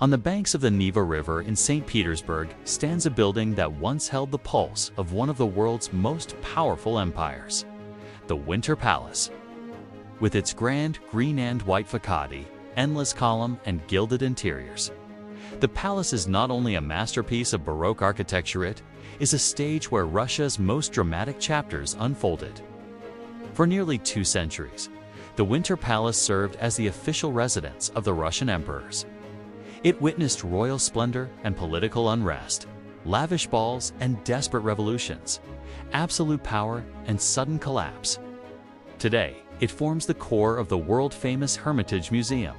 On the banks of the Neva River in St. Petersburg stands a building that once held the pulse of one of the world's most powerful empires, the Winter Palace. With its grand green and white facade, endless column, and gilded interiors, the palace is not only a masterpiece of Baroque architecture, it is a stage where Russia's most dramatic chapters unfolded. For nearly 2 centuries, the Winter Palace served as the official residence of the Russian emperors. It witnessed royal splendor and political unrest, lavish balls and desperate revolutions, absolute power and sudden collapse. Today, it forms the core of the world-famous Hermitage Museum,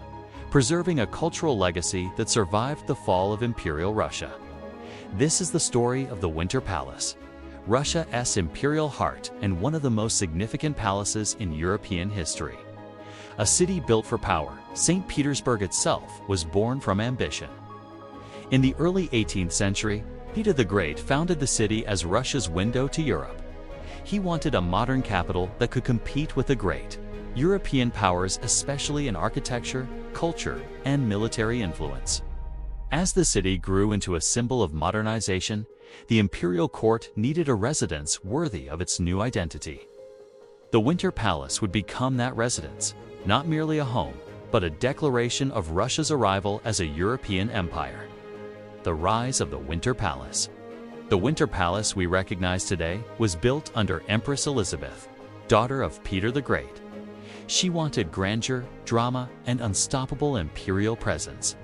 preserving a cultural legacy that survived the fall of Imperial Russia. This is the story of the Winter Palace, Russia's imperial heart and one of the most significant palaces in European history. A city built for power, St. Petersburg itself was born from ambition. In the early 18th century, Peter the Great founded the city as Russia's window to Europe. He wanted a modern capital that could compete with the great European powers, especially in architecture, culture, and military influence. As the city grew into a symbol of modernization, the imperial court needed a residence worthy of its new identity. The Winter Palace would become that residence, not merely a home, but a declaration of Russia's arrival as a European empire. The rise of the Winter Palace. The Winter Palace we recognize today was built under Empress Elizabeth, daughter of Peter the Great. She wanted grandeur, drama, and unstoppable imperial presence.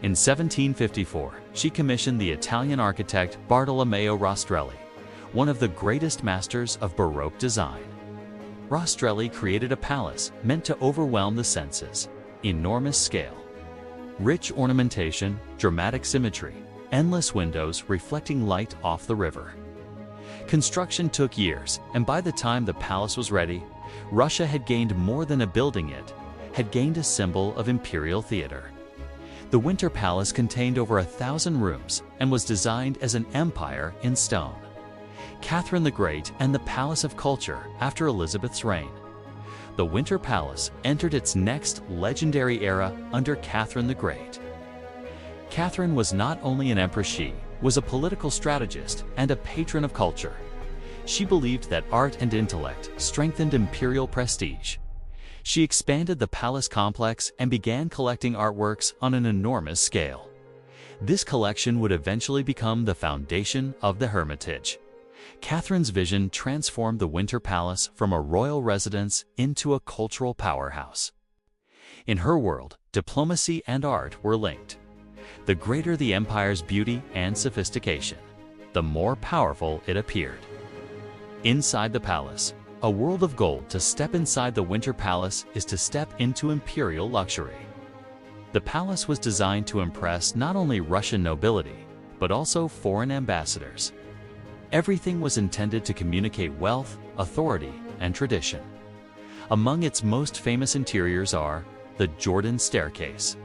In 1754, she commissioned the Italian architect Bartolomeo Rastrelli, one of the greatest masters of Baroque design. Rastrelli created a palace meant to overwhelm the senses: enormous scale, rich ornamentation, dramatic symmetry, endless windows reflecting light off the river. Construction took years, and by the time the palace was ready, Russia had gained more than a building, it had gained a symbol of imperial theater. The Winter Palace contained over 1,000 rooms and was designed as an empire in stone. Catherine the Great and the Palace of Culture after Elizabeth's reign. The Winter Palace entered its next legendary era under Catherine the Great. Catherine was not only an empress, she was a political strategist and a patron of culture. She believed that art and intellect strengthened imperial prestige. She expanded the palace complex and began collecting artworks on an enormous scale. This collection would eventually become the foundation of the Hermitage. Catherine's vision transformed the Winter Palace from a royal residence into a cultural powerhouse. In her world, diplomacy and art were linked. The greater the empire's beauty and sophistication, the more powerful it appeared. Inside the palace, a world of gold. To step inside the Winter Palace is to step into imperial luxury. The palace was designed to impress not only Russian nobility, but also foreign ambassadors. Everything was intended to communicate wealth, authority, and tradition. Among its most famous interiors are the Jordan Staircase.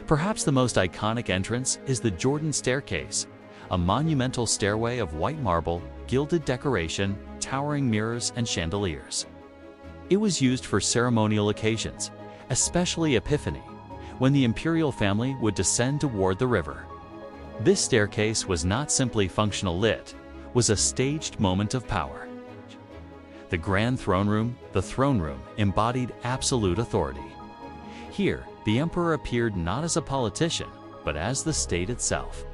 Perhaps the most iconic entrance is the Jordan Staircase, a monumental stairway of white marble, gilded decoration, towering mirrors, and chandeliers. It was used for ceremonial occasions, especially Epiphany, when the imperial family would descend toward the river. This staircase was not simply functional, it was a staged moment of power. The Grand Throne Room, the throne room, embodied absolute authority. Here, the emperor appeared not as a politician, but as the state itself.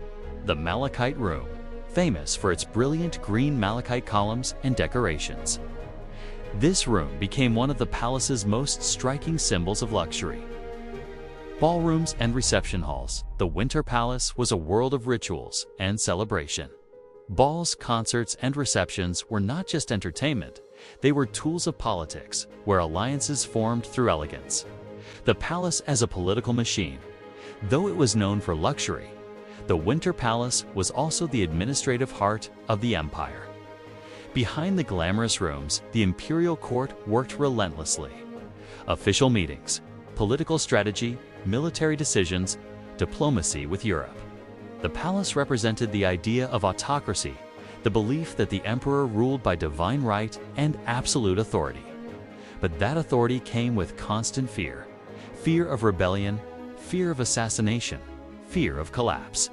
The Malachite Room, famous for its brilliant green malachite columns and decorations. This room became one of the palace's most striking symbols of luxury. Ballrooms and reception halls. The Winter Palace was a world of rituals and celebration. Balls, concerts, and receptions were not just entertainment, they were tools of politics, where alliances formed through elegance. The palace as a political machine. Though it was known for luxury, the Winter Palace was also the administrative heart of the empire. Behind the glamorous rooms, the imperial court worked relentlessly. Official meetings, political strategy, military decisions, diplomacy with Europe. The palace represented the idea of autocracy, the belief that the emperor ruled by divine right and absolute authority. But that authority came with constant fear. Fear of rebellion, fear of assassination, fear of collapse.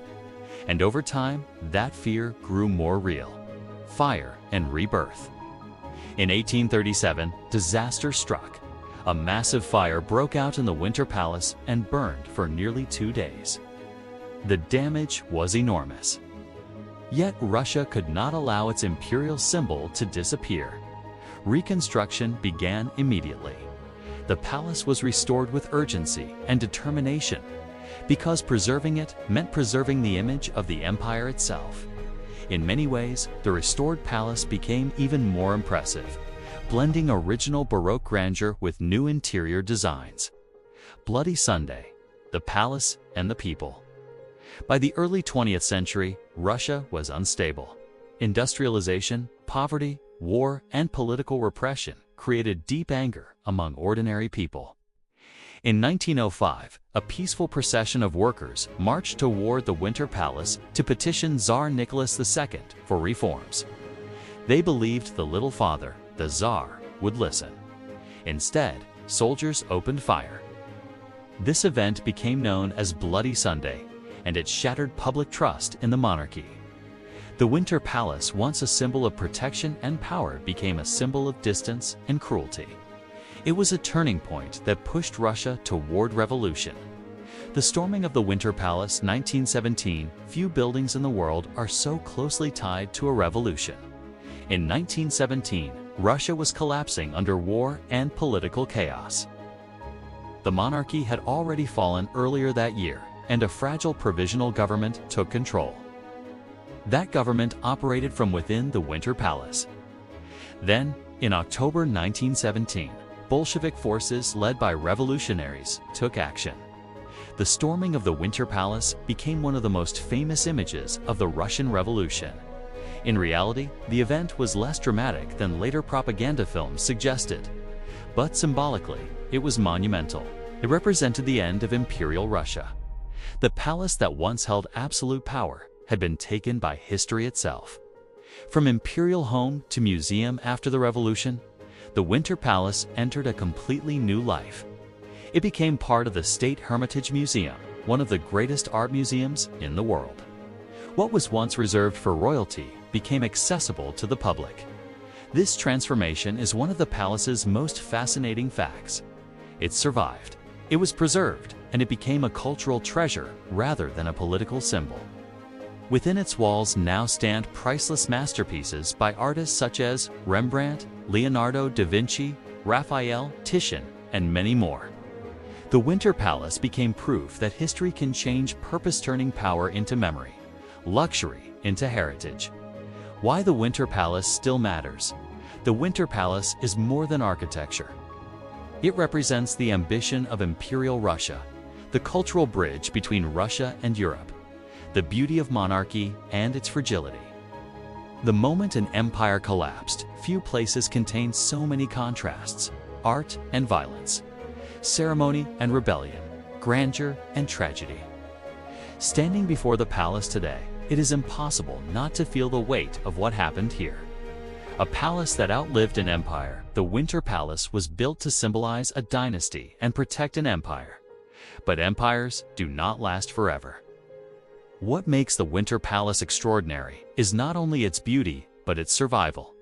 And over time, that fear grew more real: fire and rebirth. In 1837, disaster struck. A massive fire broke out in the Winter Palace and burned for nearly 2 days. The damage was enormous. Yet Russia could not allow its imperial symbol to disappear. Reconstruction began immediately. The palace was restored with urgency and determination, because preserving it meant preserving the image of the empire itself. In many ways, the restored palace became even more impressive, blending original Baroque grandeur with new interior designs. Bloody Sunday, the palace and the people. By the early 20th century, Russia was unstable. Industrialization, poverty, war, and political repression created deep anger among ordinary people. In 1905, a peaceful procession of workers marched toward the Winter Palace to petition Tsar Nicholas II for reforms. They believed the little father, the Tsar, would listen. Instead, soldiers opened fire. This event became known as Bloody Sunday, and it shattered public trust in the monarchy. The Winter Palace, once a symbol of protection and power, became a symbol of distance and cruelty. It was a turning point that pushed Russia toward revolution. The storming of the Winter Palace, 1917, few buildings in the world are so closely tied to a revolution. In 1917, Russia was collapsing under war and political chaos. The monarchy had already fallen earlier that year, and a fragile provisional government took control. That government operated from within the Winter Palace. Then, in October 1917, Bolshevik forces led by revolutionaries took action. The storming of the Winter Palace became one of the most famous images of the Russian Revolution. In reality, the event was less dramatic than later propaganda films suggested. But symbolically, it was monumental. It represented the end of Imperial Russia. The palace that once held absolute power had been taken by history itself. From imperial home to museum after the revolution, the Winter Palace entered a completely new life. It became part of the State Hermitage Museum, one of the greatest art museums in the world. What was once reserved for royalty became accessible to the public. This transformation is one of the palace's most fascinating facts. It survived, it was preserved, and it became a cultural treasure rather than a political symbol. Within its walls now stand priceless masterpieces by artists such as Rembrandt, Leonardo da Vinci, Raphael, Titian, and many more. The Winter Palace became proof that history can change, purpose-turning power into memory, luxury into heritage. Why the Winter Palace still matters. The Winter Palace is more than architecture. It represents the ambition of Imperial Russia, the cultural bridge between Russia and Europe, the beauty of monarchy and its fragility. The moment an empire collapsed, few places contained so many contrasts: art and violence, ceremony and rebellion, grandeur and tragedy. Standing before the palace today, it is impossible not to feel the weight of what happened here. A palace that outlived an empire, the Winter Palace was built to symbolize a dynasty and protect an empire. But empires do not last forever. What makes the Winter Palace extraordinary is not only its beauty, but its survival.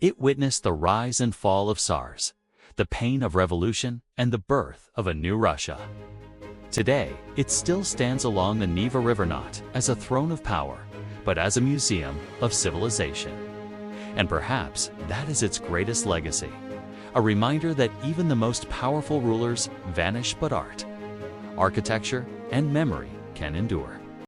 It witnessed the rise and fall of Tsars, the pain of revolution, and the birth of a new Russia. Today, it still stands along the Neva River, not as a throne of power, but as a museum of civilization. And perhaps that is its greatest legacy, a reminder that even the most powerful rulers vanish, but art, architecture, and memory can endure.